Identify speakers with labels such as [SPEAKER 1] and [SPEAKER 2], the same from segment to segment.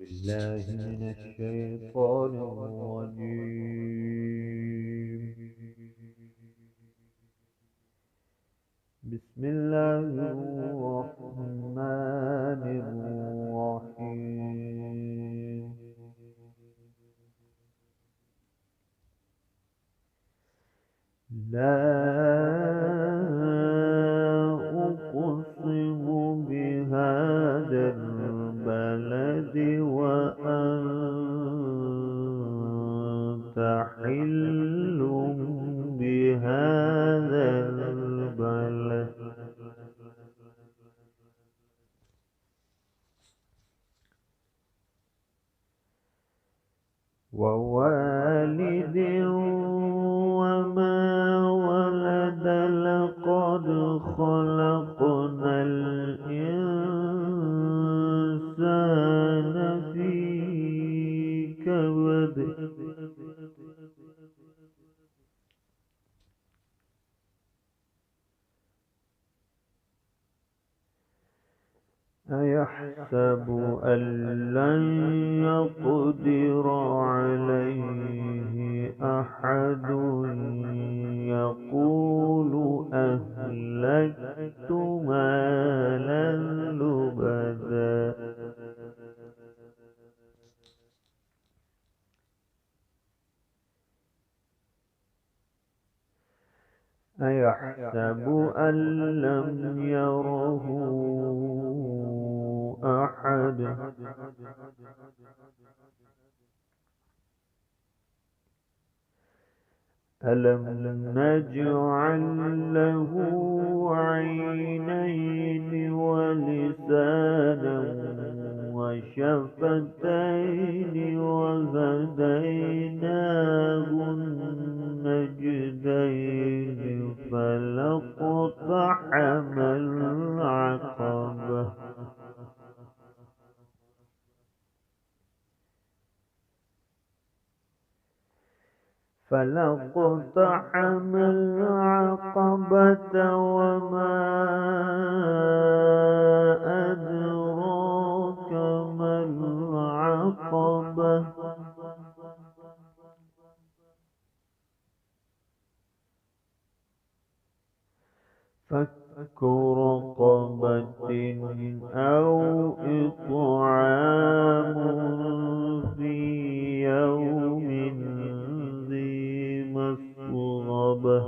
[SPEAKER 1] بالله من الشيطان الرجيم. بسم الله الرحمن الرحيم. لا أقسم بهذا البلد وأنت حل بهذا البلد ووالد وما ولد لقد خلقنا الإنسان في كبد أيحسب أن لن يقدر عليه أحد يقول أهلكت مالا لبدا أيحسب أن لم يره أحد ألم نجعل له عينين ولسانا وشفتين وهديناه النجدين فلاقتحم العقبة وما أدراك ما العقبة فك رقبة أو إطعام في يوم ذي مسغبة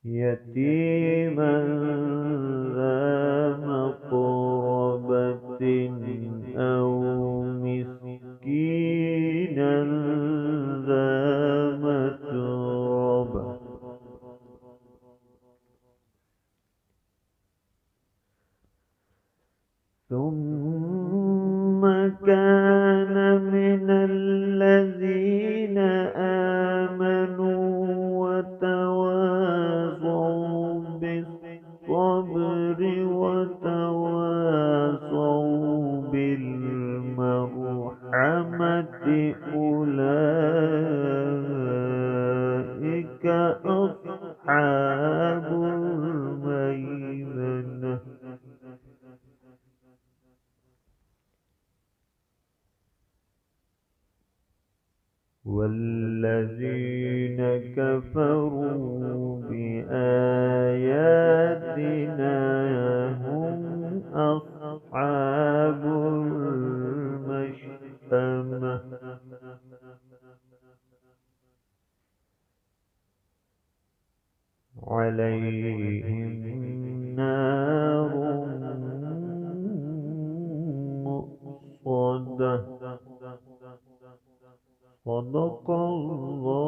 [SPEAKER 1] يتيما ذا مقربة أو مسكينا ذا متربة ثم كان من الذين آمنوا وتواصوا بالصبر وتواصوا بالمرحمة أولئك أصحاب الميمنة والذين كفروا بآياتنا هم أصحاب المشأمة عليهم نار مؤصدة صدق الله